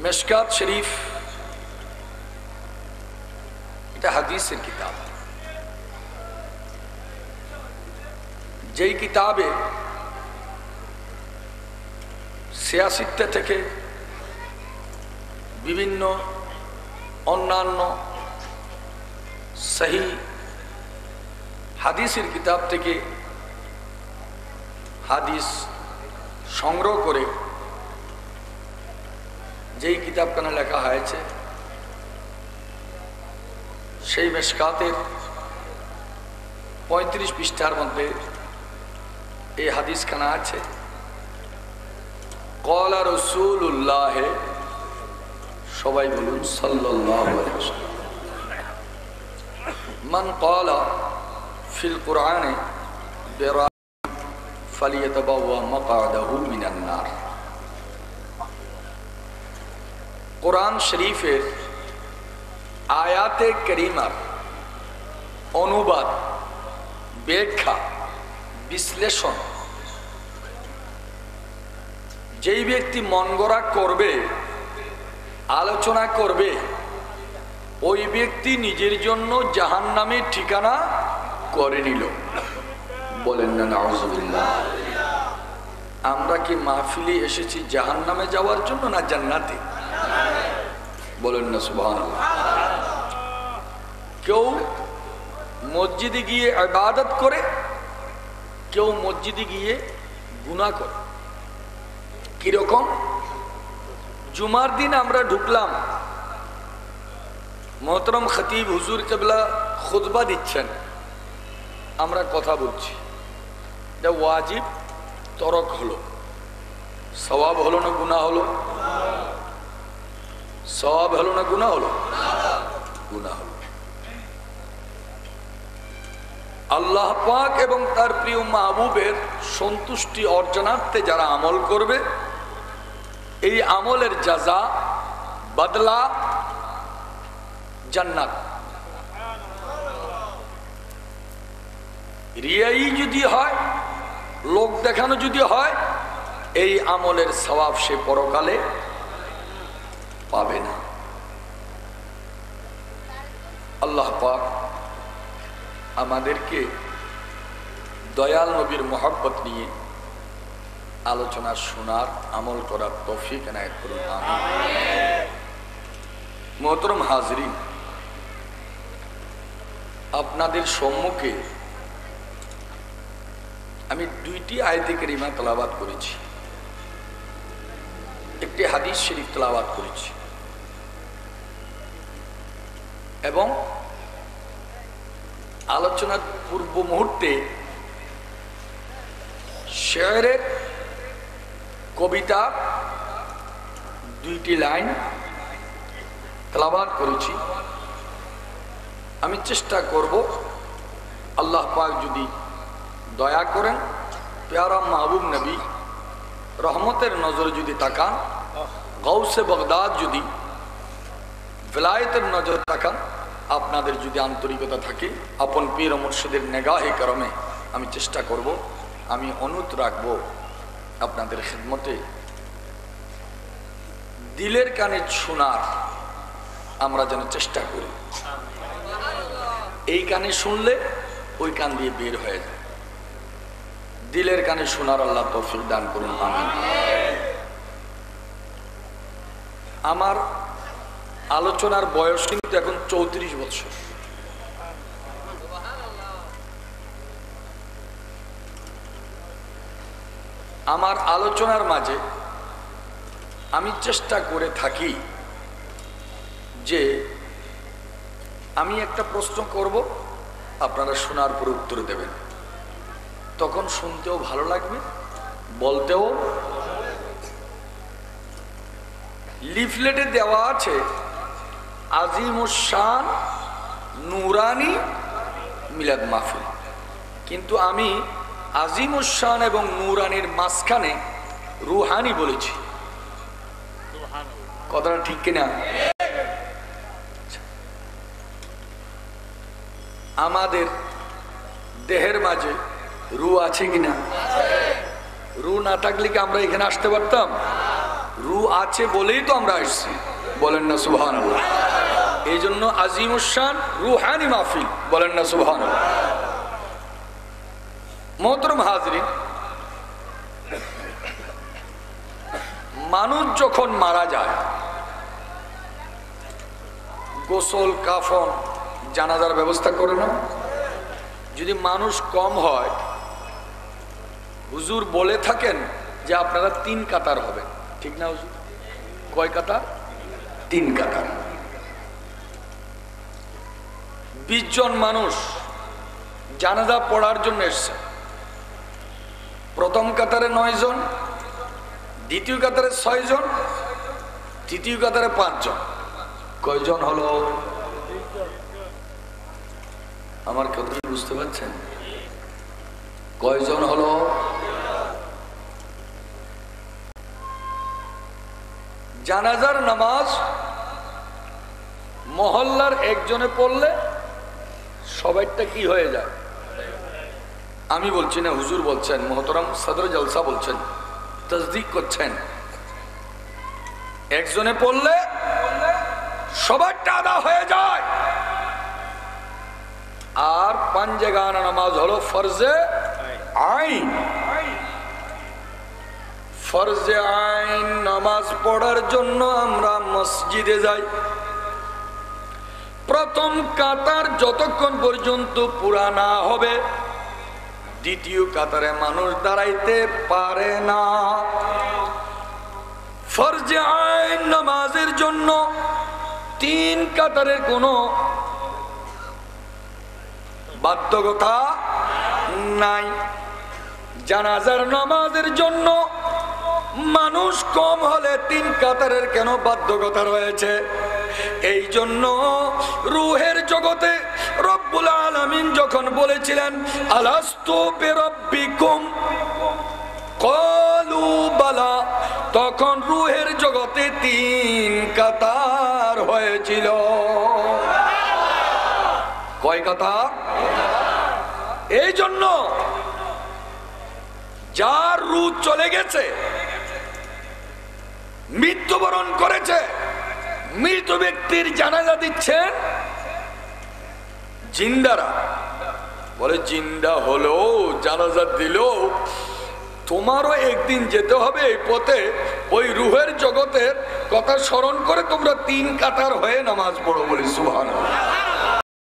মিশকাত শরীফ এটা হাদিসের কিতাব, যেই কিতাবে সিয়াসিত্তা থেকে বিভিন্ন অন্যান্য সহি হাদিসের কিতাব থেকে হাদিস সংগ্রহ করে যেই কিতাবখানা লেখা হয়েছে সেই মিশকাতের 35 পৃষ্ঠার মধ্যে এই হাদিসখানা আছে। ক্বালা রাসূলুল্লাহ, সবাই বলুন সাল্লাল্লাহু আলাইহি ওয়াসাল্লাম, মান ক্বালা ফিল কুরআনে বিরা ফালিয়াতাবাওয়া মাকআদাহু মিনান নার। কোরআন শরীফের আয়াতে কারিমার অনুবাদ, ব্যাখ্যা, বিশ্লেষণ যেই ব্যক্তি মন গড়া করবে, আলোচনা করবে, ওই ব্যক্তি নিজের জন্য জাহান্নামের ঠিকানা করে নিল। বলেন না নাউযুবিল্লাহ। আমরা কি মাহফিলে এসেছি জাহান্নামে যাওয়ার জন্য না জান্নাতে? বলেন না সুবহানাল্লাহ। কেউ মসজিদে গিয়ে ইবাদত করে, কেউ মসজিদে গিয়ে গুনাহ করে। কিরকম? জুমার দিন আমরা ঢুকলাম, মোহতরম খতিব হুজুর কেবলা খুতবা দিচ্ছেন, আমরা কথা বলছি, এটা ওয়াজিব তরক হলো, সওয়াব হলো না গুনাহ হলো? সওয়াব হলো না গুনাহ হলো? গুনাহ হলো। আল্লাহ পাক এবং তার প্রিয় মাহবুবের সন্তুষ্টি অর্জনার্থে যারা আমল করবে, এই আমলের জাযা, বদলা জান্নাত। রিয়াই যদি হয়, লোক দেখানো যদি হয়, এই আমলের সওয়াব সে পরকালে পাবে না। আল্লাহ পাক আমাদেরকে দয়াল নবীর মহব্বত নিয়ে আলোচনা শোনার, আমল করার তৌফিক এনায়েত করুন, আমিন। মোহতরম হাজরিন, আপনাদের সম্মুখে আমি 2টি আয়াতে কারিমা তেলাওয়াত করেছি, একটি হাদিস শরীফ তেলাওয়াত করেছি, এবং আলোচনার পূর্ব মুহূর্তে শেরের কবিতা 2টি লাইন তেলাওয়াত করেছি। আমি চেষ্টা করব, আল্লাহ পাক যদি দয়া করেন, প্যারা মাহবুব নবী রহমতের নজরে যদি তাকান, গাউসে বাগদাদ যদি বেলায়েতের নজরে তাকান, আপনাদের যদি আন্তরিকতা থাকে, আপন পীর ও মুর্শিদের নেগাহে করমে আমি চেষ্টা করব, আমি অনুরোধ রাখব আপনাদের খিদমতে দিলের কানে শোনার আমরা যেন চেষ্টা করি। এই কানে শুনলে ওই কান দিয়ে বের হয়ে যায়। দিলের কানে শোনার আল্লাহ তৌফিক দান করুন, আমিন। আমার আলোচনার বয়স কিন্তু এখন 34 বছর। আমার আলোচনার মাঝে আমি চেষ্টা করে থাকি যে আমি একটা প্রশ্ন করব, আপনারা শোনার পর উত্তর দেবেন, তখন শুনতেও ভালো লাগবে, বলতেও। লিফলেটে দেওয়া আছে আজিমুশ-শান নুরানি মিলাদ মাহফিল, কিন্তু আমি আজিমুশ-শান এবং নুরানির মাঝখানে রুহানি বলেছি। কথাটা ঠিক কিনা? আমাদের দেহের মাঝে রু আছে কিনা? রু না থাকলে কি আমরা এখানে আসতে পারতাম? রু আছে বলেই তো আমরা আসছি, বলেন না সুবহানাল্লাহ। এই জন্য আজিমুশান রুহানি মাহফিল, বলেন না সুবহানাল্লাহ। মোহতরম হাজরিন, মানুষ যখন মারা যায় গোসল কাফন জানাজার ব্যবস্থা করে না? যদি মানুষ কম হয় হুজুর বলে থাকেন যে আপনারা 3 কাতার হবেন, ঠিক না হুজুর? কয় কাতার? 3 কাতার। 20 জন মানুষ জানাজা পড়ার জন্য এসছে। প্রথম কাতারে 9 জন, দ্বিতীয় কাতারে 6 জন, তৃতীয় কাতারে 5 জন। কয়জন হলো? আমার কথা বুঝতে পারছেন? কয়জন হলো? জানাজার নামাজ মহল্লার একজনে পড়লে সবাইটা কি হয়ে যায়? আমি বলছি না, হুজুর বলছেন, মোহতরম সদর জলসা বলছেন, তসদিক করছেন। একজনে পড়লে সবাইটা আদা হয়ে যায়। আর 5 জায়গানা নামাজ হলো ফরজে আইন। ফরজে আইন নামাজ পড়ার জন্য আমরা মসজিদে যাই। প্রথম কাতার যতক্ষণ পর্যন্ত পুরা না হবে দ্বিতীয় কাতারে মানুষ দাঁড়াইতে পারে না। ফরজে আইন নামাজের জন্য 3 কাতারের কোনো বাধ্যকতা নাই। জানাজার নামাজের জন্য মানুষ কম হলে 3 কাতারের কেন বাধ্যকতা রয়েছে? এই জন্য রূহের জগতে রব্বুল আলামিন যখন বলেছিলেন আলাস্তু বিরাব্বিকুম ক্বালু বালা, তখন রূহের জগতে 3 কাতার হয়েছিল। কয় কাতার? এই জন্য যার রূহ চলে গেছে, মৃত্যুবরণ করেছে, মৃত ব্যক্তির জানাজা দিচ্ছেন জিন্দারা। বলে জিন্দা হলো, জানাজা দিল, তোমারও একদিন যেতে হবে এই পথে। ওই রূহের জগতের কথা স্মরণ করে তোমরা 3 কাতার হয়ে নামাজ পড়ো, বলি সুবহানাল্লাহ।